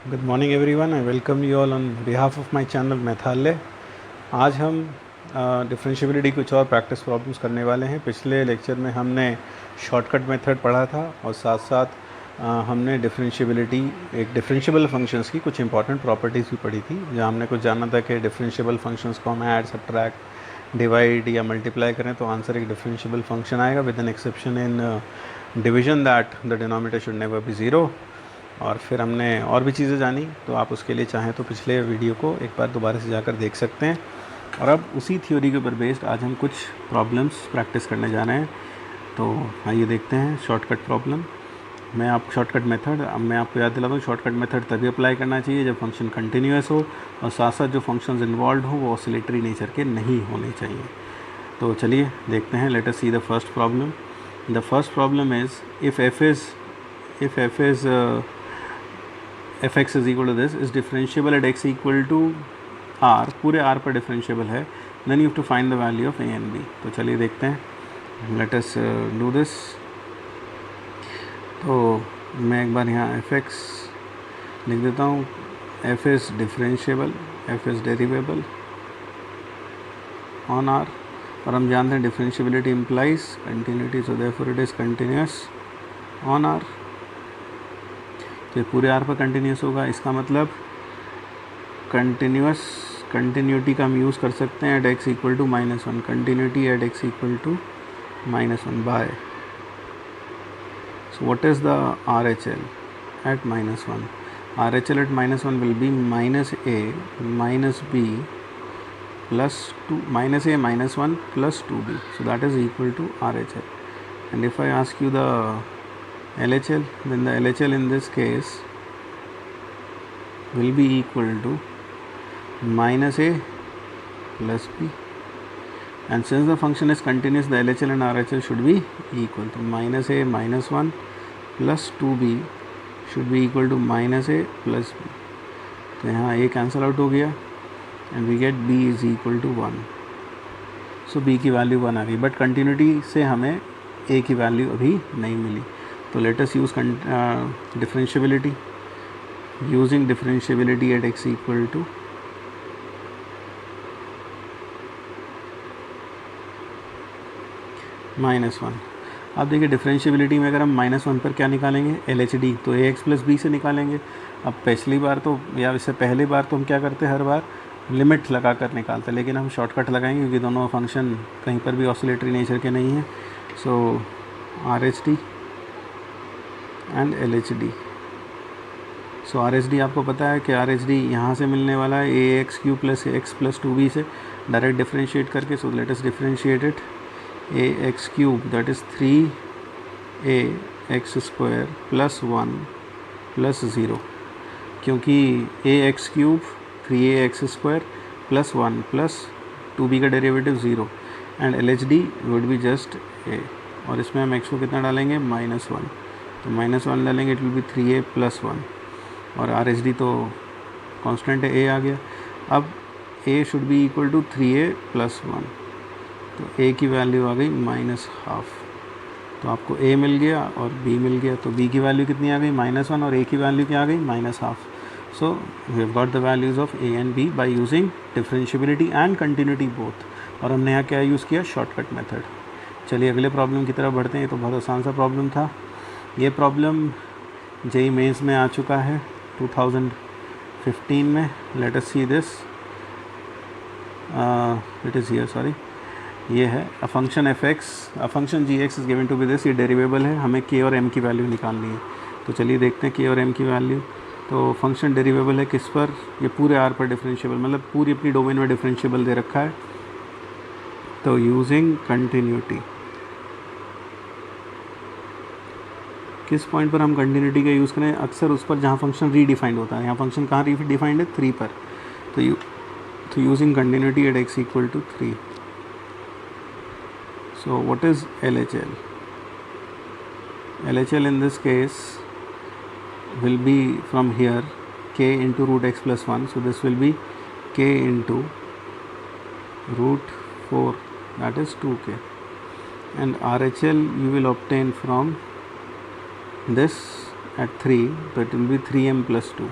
Good morning everyone, I welcome you all on behalf of my channel Mathalay. आज हम differentiability कुछ और practice problems करने वाले हैं। पिछले लेक्चर में हमने शॉर्टकट मेथड पढ़ा था और साथ साथ हमने डिफरेंशियबिलिटी एक डिफरेंशियबल फंक्शंस की कुछ इंपॉर्टेंट प्रॉपर्टीज़ भी पढ़ी थी, जहाँ हमने कुछ जाना था कि डिफरेंशियबल फंक्शंस को हम ऐड, सब्ट्रैक्ट, डिवाइड या मल्टीप्लाई करें तो आंसर एक डिफरेंशियबल फंक्शन आएगा, with an exception in division that the denominator should never be zero. और फिर हमने और भी चीज़ें जानी, तो आप उसके लिए चाहें तो पिछले वीडियो को एक बार दोबारा से जाकर देख सकते हैं। और अब उसी थ्योरी के ऊपर बेस्ड आज हम कुछ प्रॉब्लम्स प्रैक्टिस करने जा रहे हैं। तो आइए देखते हैं शॉर्टकट प्रॉब्लम। शॉर्टकट मेथड, अब मैं आपको याद दिलाता हूँ, शॉर्टकट मेथड तभी अप्लाई करना चाहिए जब फंक्शन कंटिन्यूस हो और साथ साथ जो फंक्शंस इन्वॉल्व हो वो ऑसिलेटरी नेचर के नहीं होने चाहिए। तो चलिए देखते हैं। Let us see the first problem. The first problem is if f is fx is equal to this is differentiable at x equal to r, पूरे r पर डिफरेंशियबल है, then you have to find the value of a and b। तो चलिए देखते हैं। Let us do this. तो मैं एक बार यहाँ fx लिख देता हूँ। f is differentiable, f is derivable on r, और हम जानते हैं differentiability implies continuity, so therefore it is continuous on r। तो पूरे आर पर कंटिन्यूस होगा, इसका मतलब कंटिन्यूटी का हम यूज़ कर सकते हैं at x equal to -1, continuity at x equal to -1 by, so what is the R H L at -1? R H L at -1 will be -a -b plus 2, -a -1 plus 2b, so that is equal to RHL. And if I ask you the LHL, then the LHL in this case will be equal to -a plus b, and since the function is continuous, the LHL and RHL should be equal to -a -1 plus 2b should be equal to -a plus b। तो यहाँ a cancel out हो गया and we get b is equal to 1, so b की value 1 आ गई, but continuity से हमें a की value अभी नहीं मिली। तो let us use differentiability. Using differentiability at x equal to -1। अब देखिए डिफरेंशियबिलिटी में अगर हम -1 पर क्या निकालेंगे, LHD, तो ax प्लस b से निकालेंगे। अब पिछली बार तो या इससे पहले बार तो हम क्या करते हर बार लिमिट लगा कर निकालते, लेकिन हम शॉर्टकट लगाएंगे क्योंकि दोनों फंक्शन कहीं पर भी ऑसिलेटरी नेचर के नहीं हैं। सो RHD and LHD। So RHD आपको पता है कि RHD यहाँ से मिलने वाला है ax³ plus x plus 2b से डायरेक्ट डिफरेंशिएट करके। सो let us differentiate it. ax³ that is 3ax² plus 1 plus 0, क्योंकि ax³ 3ax² plus 1 plus 2b का derivative 0 and LHD would be just a, और इसमें हम x को कितना डालेंगे, -1, तो -1 डालेंगे, it will B 3a plus 1, और RHD तो कांस्टेंट है, a आ गया। अब a should be equal to 3a plus 1, तो a की वैल्यू आ गई -12, तो आपको a मिल गया और b मिल गया, तो b की वैल्यू कितनी आ गई, -1, और a की वैल्यू क्या आ गई, -12। So we have got the values of a and b by using differentiability and continuity both, और हमने यहाँ क्या यूज़ किया, शॉर्टकट मेथड। चलिए अगले प्रॉब्लम की तरफ बढ़ते हैं। ये तो बहुत आसान सा प्रॉब्लम था। ये प्रॉब्लम जेईई मेंस में आ चुका है 2015 में। Let us see this, it is here, sorry, ये है a function function gx is given to be this, ये डेरिवेबल है, हमें k और m की वैल्यू निकालनी है। तो चलिए देखते हैं k और m की वैल्यू। तो फंक्शन डेरिवेबल है किस पर, ये पूरे r पर डिफरेंशियबल, मतलब पूरी अपनी डोमेन में डिफरेंशियबल दे रखा है। तो यूजिंग कंटिन्यूटी, किस पॉइंट पर हम कंटिन्यूटी का यूज़ करें, अक्सर उस पर जहाँ फंक्शन रीडिफाइंड होता है। यहाँ फंक्शन कहाँ रीडिफाइंड है, 3 पर, तो using continuity at x equal to 3। So what is LHL? LHL in this case will be from here k into root x plus 1, so this will be k into root 4, that is 2k, and RHL you will obtain from this at 3, so it will be 3m plus 2,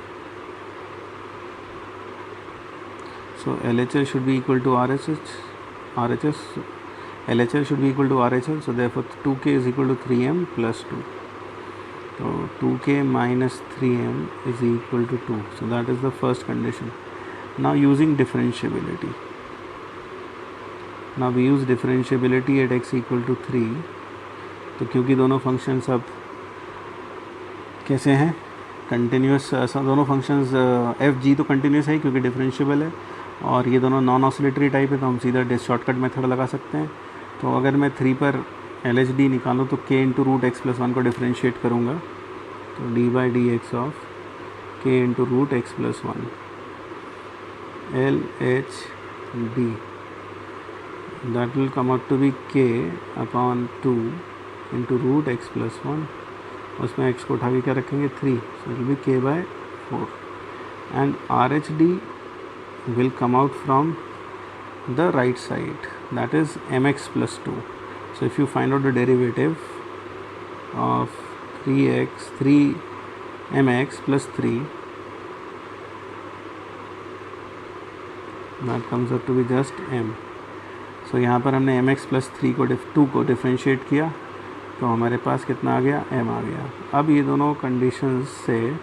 So LHL should be equal to RHS. LHL should be equal to RHL. So therefore 2K is equal to 3M plus 2. So 2K minus 3M is equal to 2. So that is the first condition. Now using differentiability. Now we use differentiability at x equal to 3. तो क्योंकि दोनों functions अब कैसे हैं, continuous, दोनों functions F G तो continuous है क्योंकि डिफरेंशिएबल है, और ये दोनों नॉन ऑसिलेटरी टाइप है, तो हम सीधा शॉर्टकट मेथड लगा सकते हैं. तो अगर मैं 3 पर एल एच डी निकालूँ तो k into root x plus 1 को डिफ्रेंशिएट करूँगा, तो d by d x of k into root x plus 1 L H D, that will come out to be k upon 2 into root x plus 1. उसमें x को उठा के क्या रखेंगे 3, so it will be k by 4, and RHD will come out from the right side, that is mx plus 2. So if you find out the derivative of 3mx plus 3, that comes up to be just m. सो यहाँ पर हमने mx plus 2 को differentiate किया, तो हमारे पास कितना आ गया, m आ गया. अब ये दोनों कंडीशंस से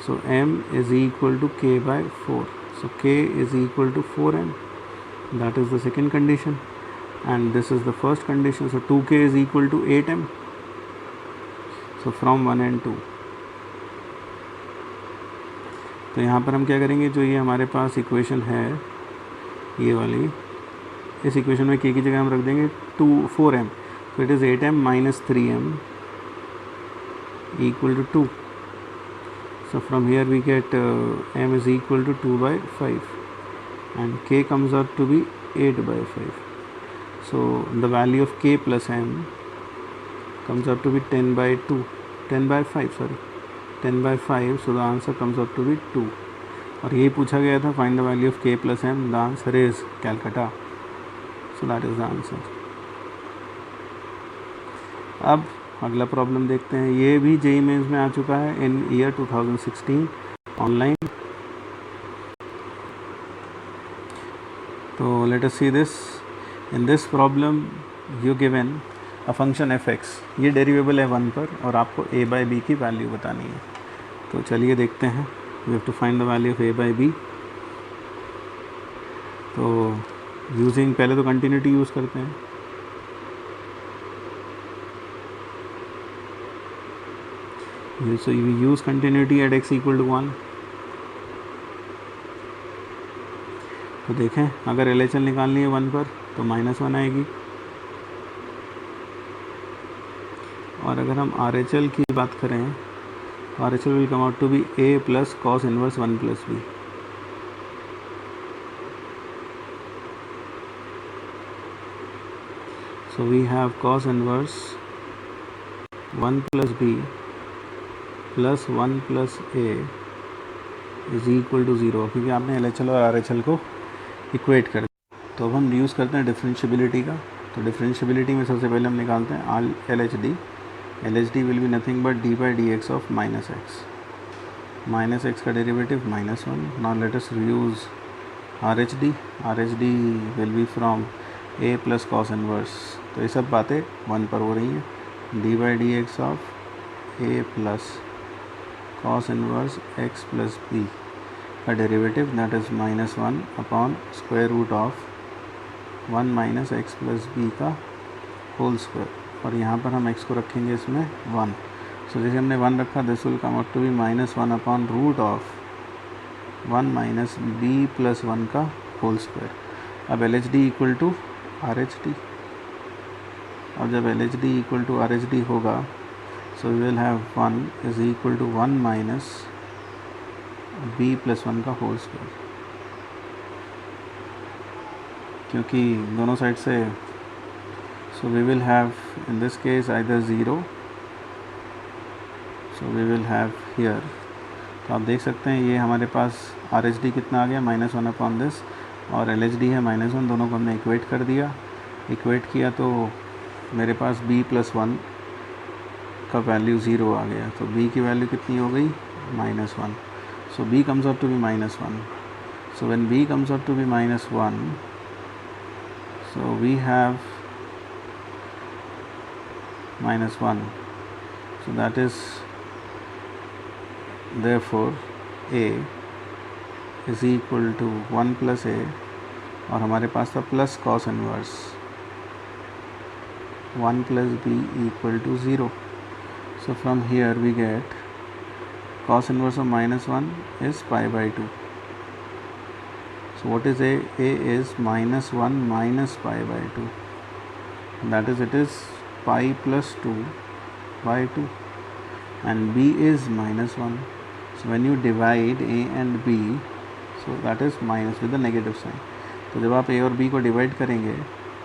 so m is equal to k by 4, so k is equal to 4m, that is the second condition, and this is the first condition. So 2k is equal to 8m. So from 1 and 2. तो यहाँ पर हम क्या करेंगे, जो ये हमारे पास equation है ये वाली, इस इक्वेशन में k की जगह हम रख देंगे 4m, so it is 8m minus 3m equal to 2. So from here we get m is equal to 2 by 5 and k comes out to be 8 by 5. So the value of k plus m comes out to be 10 by 5, 10 by 5. So the answer comes out to be 2. और यही पूछा गया था, find the value of k plus m. The answer is Calcutta. So that is the answer. अब अगला problem देखते हैं. ये भी जेईई मेंस में आ चुका है इन ईयर 2016 ऑनलाइन. तो let us see this. In this problem you given a function f x, ये डेरिवेबल है 1 पर, और आपको a बाई बी की वैल्यू बतानी है. तो चलिए देखते हैं. We have to find the value of a by b. तो यूजिंग, पहले तो कंटिन्यूटी यूज़ करते हैं. So you use continuity at x equal to 1. तो देखें, अगर एल एच एल निकालनी है 1 पर तो -1 आएगी, और अगर हम आर एच एल की बात करें तो R H L will come out to be a plus cos inverse 1 plus b. So we have cos inverse 1 plus b plus 1 plus a is equal to 0, क्योंकि आपने LHL और RHL को equate कर दिया. तो अब हम यूज़ करते हैं डिफरेंशिएबिलिटी का. तो डिफरेंशिएबिलिटी में सबसे पहले हम निकालते हैं LHD. LHD will be nothing but d by d x of minus x का derivative -1. Now let us use RHD. RHD will be from a plus cos inverse. तो ये सब बातें 1 पर हो रही हैं. D by d x of a plus cos inverse x plus b का derivative, that is -1 upon square root of 1 minus x plus b का होल स्क्वायर. और यहाँ पर हम x को रखेंगे इसमें 1. सो जैसे हमने 1 रखा, this will come out to be -1 upon root of 1 minus b plus 1 का होल स्क्वायर. अब L H D equal to R H D. अब जब L H D equal to R H D होगा, so we will have 1 is equal to 1 minus b plus 1 का whole square, क्योंकि दोनों side से. So we will have in this case either 0, so we will have here. तो आप देख सकते हैं ये हमारे पास आर एच डी कितना आ गया, -1 अपॉन दिस, और एल एच डी है -1. दोनों को हमने इक्वेट कर दिया. इक्वेट किया तो मेरे पास b प्लस 1 का वैल्यू 0 आ गया. तो b की वैल्यू कितनी हो गई, -1. So b comes out to be -1. So when b comes out to be minus 1, so we have minus 1, so that is therefore a is equal to 1 plus a, और हमारे पास था plus cos inverse 1 plus b equal to 0. So from here we get cos inverse of minus 1 is pi by 2. So what is a? A is minus 1 minus pi by 2. That is, it is pi plus 2 by 2. And b is minus 1. So when you divide a and b, so that is minus with the negative sign. तो जब आप a और b को divide करेंगे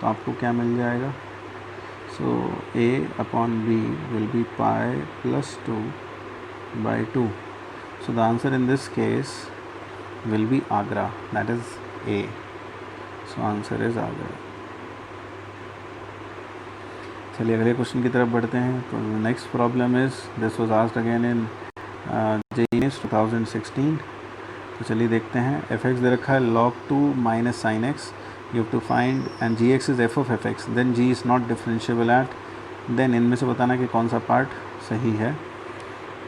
तो आपको क्या मिल जाएगा? So a upon b will be pi plus 2 by 2. So the answer in this case will be Agra, that is A. So answer is Agra. चलिए अगले क्वेश्चन की तरफ बढ़ते हैं. तो next problem is this was asked again in JEE 2016. तो चलिए देखते हैं. fx दे रखा है log 2 minus sin x. You have to find and gx is f of fx. Then g is not differentiable at. Then इनमें से बताना कि कौन सा पार्ट सही है.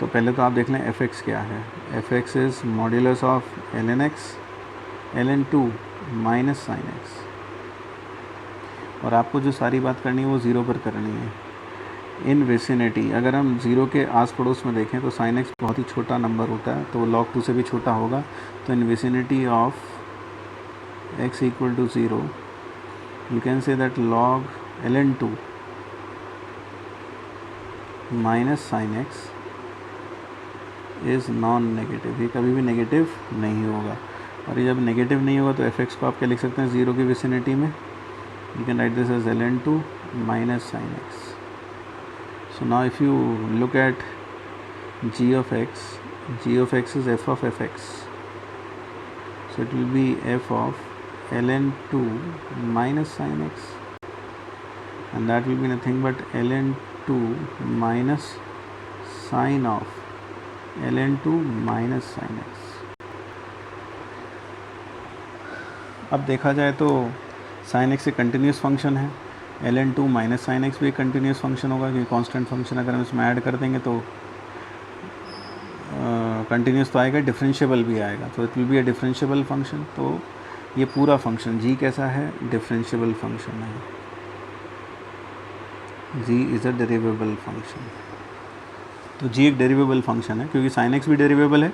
तो पहले तो आप देख लें fx क्या है. fx is modulus of ln x ln 2 minus sine x. और आपको जो सारी बात करनी है वो ज़ीरो पर करनी है. इन विसिनिटी, अगर हम ज़ीरो के आस पड़ोस में देखें तो साइन x बहुत ही छोटा नंबर होता है, तो log 2 से भी छोटा होगा. तो in vicinity of x equal to 0, you can say that log ln 2 minus sin x is non negative. ये कभी भी नेगेटिव नहीं होगा. और ये जब नेगेटिव नहीं होगा तो fx को आप क्या लिख सकते हैं ज़ीरो की विसिनिटी में. You can write this as ln 2 minus sin x. So now if you look at g of x is f of fx. So it will be f of ln 2 minus sin x, and that will be nothing but ln 2 minus sin of ln 2 minus sin x. अब देखा जाए तो sin x एक continuous function है. ln 2 minus sine x भी एक continuous function होगा, क्योंकि कांस्टेंट फंक्शन अगर हम इसमें ऐड कर देंगे तो कंटिन्यूस तो आएगा, डिफरेंशिएबल भी आएगा. तो it will be a differentiable function. तो ये पूरा फंक्शन g कैसा है? डिफरेंशिएबल फंक्शन है. g is a derivable function. तो g एक डेरिवेबल फंक्शन है क्योंकि sin x भी डेरिवेबल है,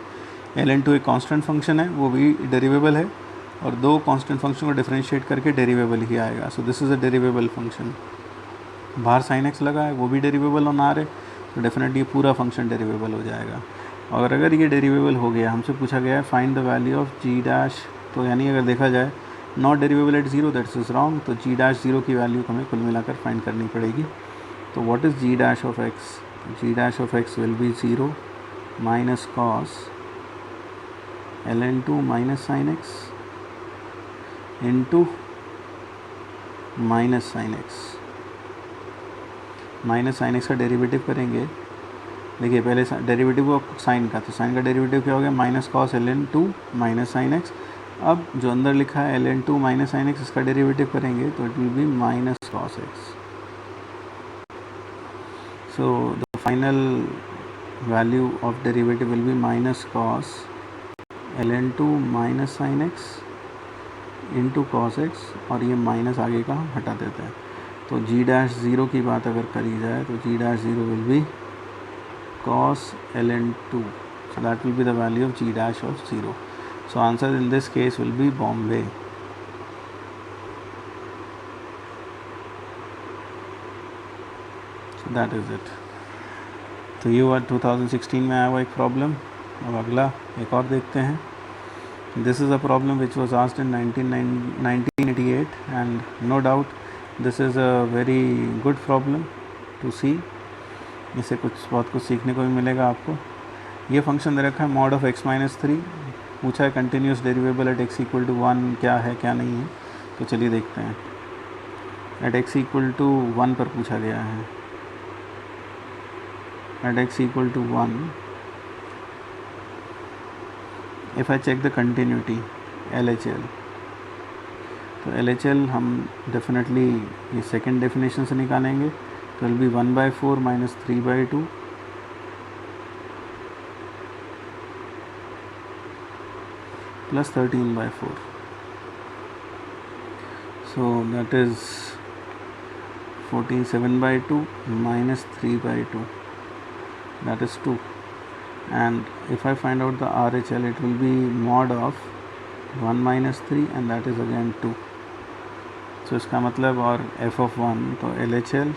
ln 2 एक कांस्टेंट फंक्शन है वो भी डेरिवेबल है, और दो कांस्टेंट फंक्शन को डिफरेंशिएट करके डेरिवेबल ही आएगा. So this is a derivable function. बाहर sin x लगा है वो भी डेरिवेबल ऑन आर है, तो डेफिनेटली ये पूरा फंक्शन डेरिवेबल हो जाएगा. और अगर ये डेरिवेबल हो गया, हमसे पूछा गया है find the value of g dash, तो यानी अगर देखा जाए not derivable at zero, that's is wrong. तो g डैश ज़ीरो की वैल्यू हमें कुल मिलाकर फाइंड करनी पड़ेगी. तो what is g dash of x? g dash of x will be 0 minus cos ln 2 minus sine x into minus sine x. Minus sine x का derivative करेंगे. देखिए पहले डेरिवेटिव हुआ साइन का, तो साइन का डेरिवेटिव क्या हो गया? Minus cos ln 2 minus sine x. अब जो अंदर लिखा है ln 2 माइनस साइन एक्स, इसका डेरिवेटिव करेंगे तो it will B minus cos x. So the final value of derivative will be minus cos ln 2 minus sine x into cos x, और ये माइनस आगे का हम हटा देते हैं. तो g डैश ज़ीरो की बात अगर करी जाए तो g dash zero will be cos ln 2. So that will be the value of g dash of 0. So answer in this case will be Bombay. So that is it. तो ये हुआ 2016 में आया हुआ एक प्रॉब्लम. अब अगला एक और देखते हैं. This is a problem which was asked in 1988, and no doubt this is a very good problem to see. इससे बहुत कुछ सीखने को भी मिलेगा आपको. ये फंक्शन दे रखा है मॉड ऑफ x माइनस 3. पूछा है continuous derivable at x equal to 1 क्या है क्या नहीं है. तो चलिए देखते हैं. एट x इक्वल टू 1 पर पूछा गया है. At x equal to 1, if I check the continuity LHL। तो LHL हम डेफिनेटली ये सेकेंड डेफिनेशन से निकालेंगे, तो will be 1/4 minus 3/2 plus 13/4। So that is 14/7/2 minus 3/2, that is 2. And if I find out the RHL, it will be mod of 1 minus 3 and that is again 2. So इसका मतलब और f of 1, तो LHL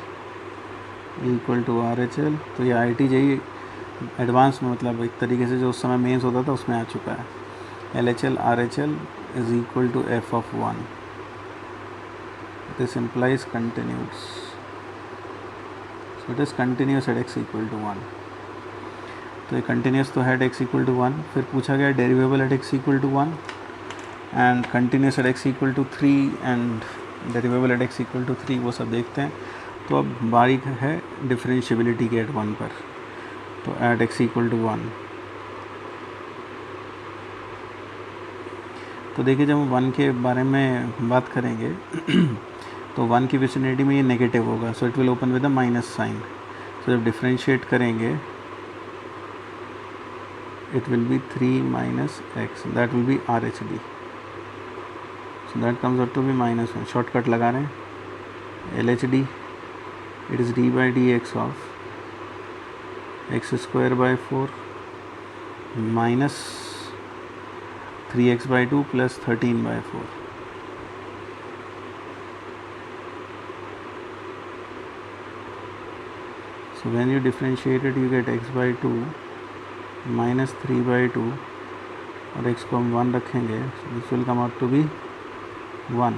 equal to RHL। तो ये IIT-JEE advance में मतलब एक तरीके से जो उस समय मेंस होता था उसमें आ चुका है। LHL RHL is equal to f of 1। This implies continuous, so it is continuous at x equal to 1। तो ये continuous तो है at x equal to 1। फिर पूछा गया derivable at x equal to 1 and continuous at x equal to 3 and derivable at x equal to 3, वो सब देखते हैं। तो अब बारी है डिफरेंशिएबिलिटी के at 1 पर। तो at x equal to 1, तो देखिए जब हम 1 के बारे में बात करेंगे तो 1 की विसिनिटी में ये नेगेटिव होगा, so it will open with a minus sign. So जब डिफरेंशिएट करेंगे it will be 3 minus x, that will be RHD। So that comes out to be -1। Shortcut लगा रहे हैं LHD, it is d/dx of x²/4 minus 3x/2 plus 13/4। So when you differentiate it, you get x/2 minus 3/2 और x को हम 1 रखेंगे, so this will come out to be 1।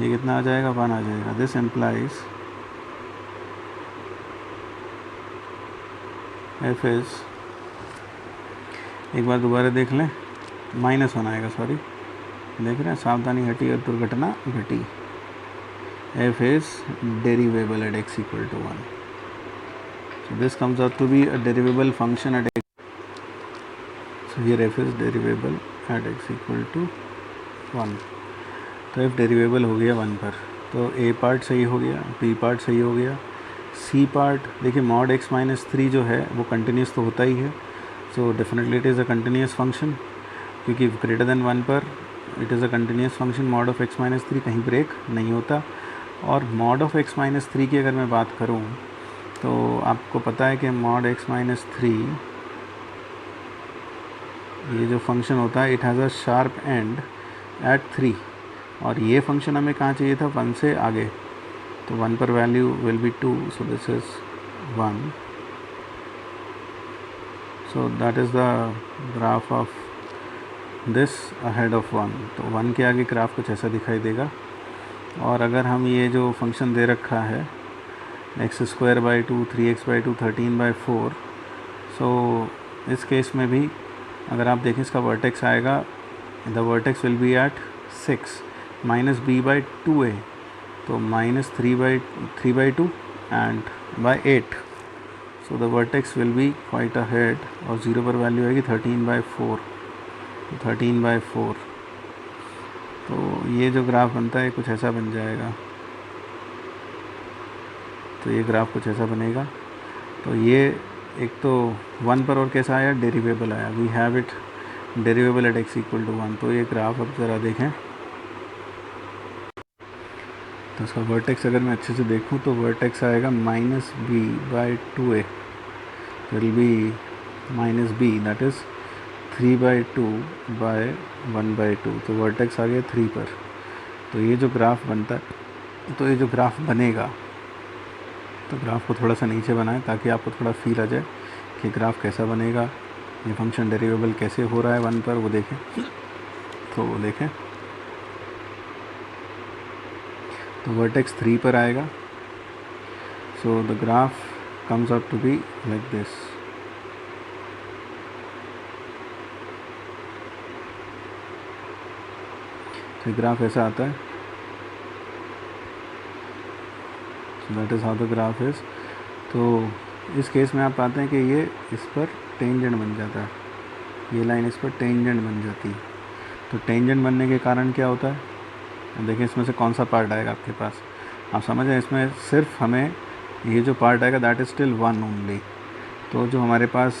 ये कितना आ जाएगा? 1 आ जाएगा। This implies f is, एक बार दोबारा देख लें, -1 आएगा, सॉरी, देख रहे हैं, सावधानी हटी और दुर्घटना घटी। f is derivable at x equal to 1. So this comes out to be a derivable function at x. So here f is derivable at x equal to 1. तो f डेरिवेबल हो गया 1 पर, तो a पार्ट सही हो गया, b पार्ट सही हो गया, c पार्ट देखिए mod x माइनस 3 जो है वो कंटिन्यूस तो होता ही है। So definitely it is a continuous function, क्योंकि ग्रेटर देन 1 पर it is a continuous function. mod of x minus 3 कहीं ब्रेक नहीं होता। और mod ऑफ x माइनस 3 की अगर मैं बात करूं तो आपको पता है कि mod x माइनस 3 ये जो फंक्शन होता है it has a sharp end at 3, और ये फंक्शन हमें कहाँ चाहिए था? 1 से आगे, तो 1 पर value will be 2, so this is 1। So that is the graph of this ahead of 1। तो 1 के आगे ग्राफ कुछ ऐसा दिखाई देगा। और अगर हम ये जो फंक्शन दे रखा है x²/2 3x/2 13/4, सो इस केस में भी अगर आप देखें इसका वर्टेक्स आएगा, the vertex will be at 6 minus b/2a, तो minus 3/2 and by 8, so the vertex will be quite ahead, और 0 पर वैल्यू आएगी 13/4, 13/4। तो ये जो ग्राफ बनता है कुछ ऐसा बन जाएगा, तो ये ग्राफ कुछ ऐसा बनेगा। तो ये एक तो 1 पर और कैसा आया? डेरिवेबल आया, we have it derivable at x equal to 1। तो ये ग्राफ अब ज़रा देखें, तो उसका वर्टेक्स अगर मैं अच्छे से देखूं तो वर्टेक्स आएगा -b/2a, will be -b, that is 3/2/1/2। तो वर्टेक्स आ गया 3 पर। तो ये जो ग्राफ बनता है, तो ये जो ग्राफ बनेगा, तो ग्राफ को थोड़ा सा नीचे बनाएं ताकि आपको थोड़ा फील आ जाए कि ग्राफ कैसा बनेगा, ये फंक्शन डेरिवेबल कैसे हो रहा है 1 पर, वो देखें। तो वो देखें, तो वर्टेक्स 3 पर आएगा। So the graph comes out to be like this. तो ग्राफ ऐसा आता है, so that is how the graph is. तो इस केस में आप पाते हैं कि ये इस पर टेंजेंट बन जाता है, ये लाइन इस पर टेंजेंट बन जाती है। तो टेंजेंट बनने के कारण क्या होता है, देखिए इसमें से कौन सा पार्ट आएगा आपके पास, आप समझ रहे हैं, इसमें सिर्फ हमें ये जो पार्ट आएगा that is still one only. तो जो हमारे पास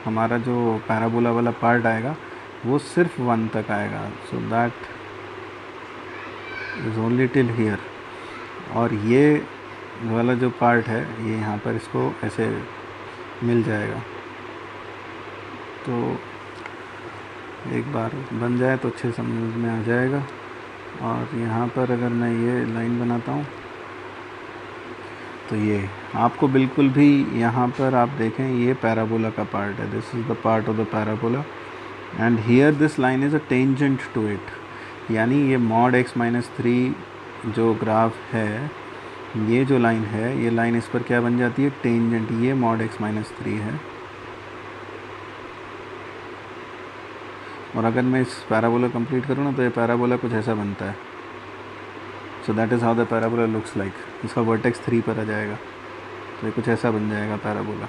हमारा जो पैराबोला वाला पार्ट आएगा वो सिर्फ वन तक आएगा। सो that is only till here. और ये वाला जो पार्ट है ये यहाँ पर इसको ऐसे मिल जाएगा। तो एक बार बन जाए तो अच्छे समझ में आ जाएगा। और यहाँ पर अगर मैं ये लाइन बनाता हूँ तो ये आपको बिल्कुल भी यहाँ पर आप देखें ये पैराबोला का पार्ट है, this is the part of the parabola and here this line is a tangent to it. यानी ये मॉड x माइनस 3 जो ग्राफ है, ये जो लाइन है ये लाइन इस पर क्या बन जाती है, टेंजेंट। ये मॉड x माइनस 3 है। और अगर मैं इस पैराबोला कंप्लीट करूँ ना तो ये पैराबोला कुछ ऐसा बनता है। So that is how the parabola looks like. इसका वर्टेक्स 3 पर आ जाएगा तो ये कुछ ऐसा बन जाएगा पैराबोला।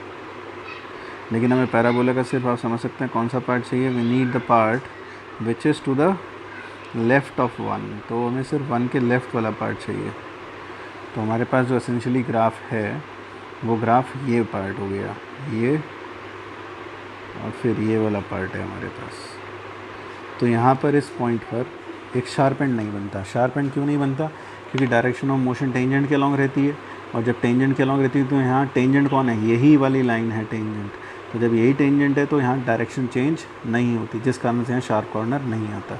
लेकिन हमें पैराबोला का सिर्फ आप समझ सकते हैं कौन सा पार्ट चाहिए, we need the part which is to the left of 1। तो हमें सिर्फ 1 के लेफ़्ट वाला पार्ट चाहिए। तो हमारे पास जो एसेंशियली ग्राफ है वो ग्राफ ये पार्ट हो गया, ये और फिर ये वाला पार्ट है हमारे पास। तो यहाँ पर इस पॉइंट पर एक शार्प एंड नहीं बनता। शार्प एंड क्यों नहीं बनता, क्योंकि डायरेक्शन ऑफ मोशन टेंजेंट के अलॉन्ग रहती है। और जब टेंजेंट के अलॉन्ग रहती है तो यहाँ टेंजेंट कौन है, यही वाली लाइन है टेंजेंट। तो जब यही टेंजेंट है तो यहाँ डायरेक्शन चेंज नहीं होती, जिस कारण से यहाँ शार्प कॉर्नर नहीं आता।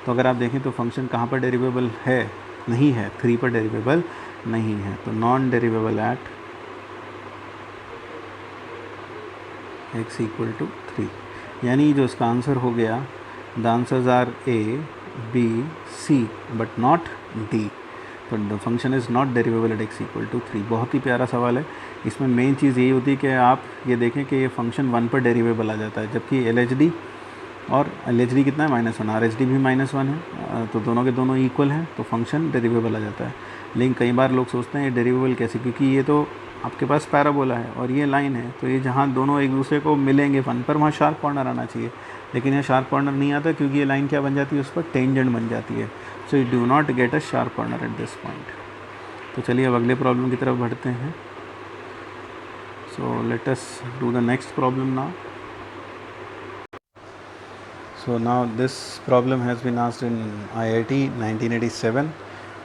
तो अगर आप देखें तो फंक्शन कहाँ पर डेरिवेबल है, नहीं है, 3 पर डेरिवेबल नहीं है। तो non derivable at x equal to 3। यानी जो इसका आंसर हो गया, the answers are A, B, C but not D। तो the function is not derivable at x equal to 3। बहुत ही प्यारा सवाल है। इसमें मेन चीज़ यही होती है कि आप ये देखें कि ये फंक्शन 1 पर डेरिवेबल आ जाता है, जबकि LHD और LHD कितना है, -1, RHD भी -1 है। तो दोनों के दोनों इक्वल हैं तो फंक्शन डेरिवेबल आ जाता है। लेकिन कई बार लोग सोचते हैं ये डेरिवेबल कैसे, क्योंकि ये तो आपके पास पैराबोला है और ये लाइन है, तो ये जहाँ दोनों एक दूसरे को मिलेंगे 1 पर, वहाँ शार्प कॉर्नर आना चाहिए। लेकिन यहाँ शार्प कॉर्नर नहीं आता क्योंकि ये लाइन क्या बन जाती है, उस पर टेंजेंट बन जाती है। So you do not get a sharp corner at this point. तो चलिए अब अगले प्रॉब्लम की तरफ बढ़ते हैं। So let us do the next problem now. So now this problem has been asked in IIT 1987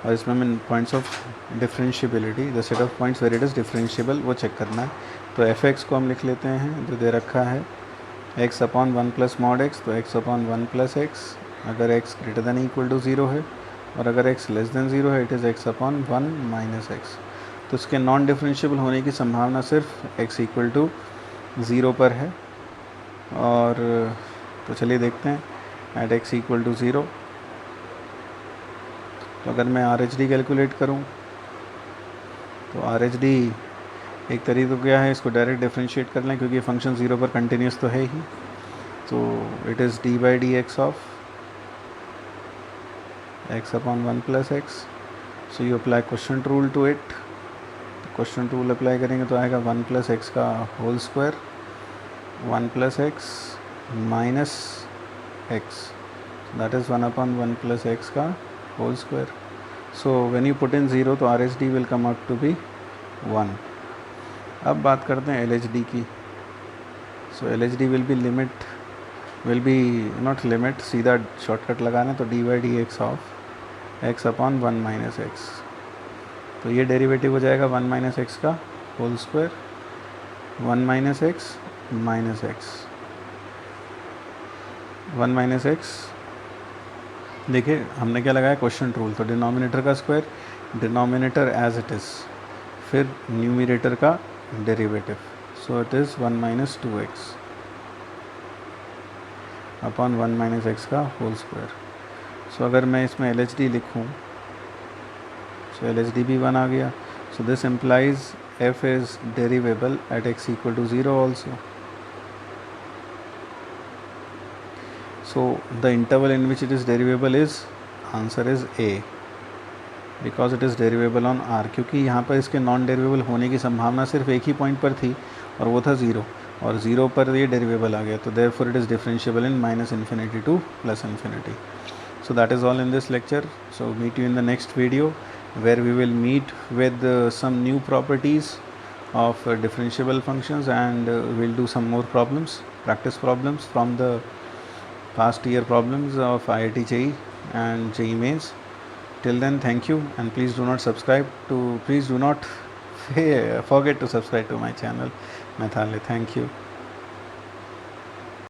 और इसमें हमें points of differentiability, the set of points where it is differentiable, वो चेक करना है। तो f(x) को हम लिख लेते हैं जो दे रखा है x upon 1 plus mod x। तो x अपॉन 1 प्लस x अगर x greater than equal to 0 है, और अगर x लेस दैन 0 है it is x upon 1 minus x। तो इसके नॉन डिफरेंशिएबल होने की संभावना सिर्फ x इक्वल टू 0 पर है। और तो चलिए देखते हैं एट x इक्वल टू 0। तो अगर मैं RHD कैलकुलेट करूं तो RHD एक तरीका क्या है, इसको डायरेक्ट डिफरेंशिएट कर लें क्योंकि ये फंक्शन 0 पर कंटिन्यूस तो है ही। तो it is d by d x of x upon 1 plus x. So you apply question rule to it. Question rule apply करेंगे तो आएगा 1 प्लस एक्स का whole square, 1 plus x minus x, that is 1 upon 1 plus x का whole square. So when you put in 0 तो RHD will come out to be 1। अब बात करते हैं LHD की। सो LHD will be limit, will be not limit, सीधा shortcut लगाना तो d by d x of x upon 1 minus x. तो ये डेरिवेटिव हो जाएगा 1 माइनस एक्स का whole square, 1 minus x minus x, 1 minus x. देखिए हमने क्या लगाया, क्वेश्चन रूल। तो डिनोमिनेटर का square, denominator as it is, फिर न्यूमरेटर का derivative. So it is 1 minus 2x अपॉन 1 माइनस एक्स का होल स्क्वायर। सो अगर मैं इसमें LHD लिखूँ, सो LHD भी 1 आ गया। So this implies f is derivable at x equal to 0 also. So the interval in which it is derivable is, answer is A, because it is derivable on R। क्योंकि यहाँ पर इसके non डेरिवेबल होने की संभावना सिर्फ एक ही पॉइंट पर थी और वो था 0, और 0 पर ये डेरिवेबल आ गया, तो therefore it is differentiable in -infinity to +infinity. So that is all in this lecture. So meet you in the next video where we will meet with some new properties of differentiable functions, and we'll do some more problems, practice problems from the past year problems of IIT JEE and JEE Mains. Till then, thank you, and please do not forget to subscribe to my channel Math Halle. Thank you.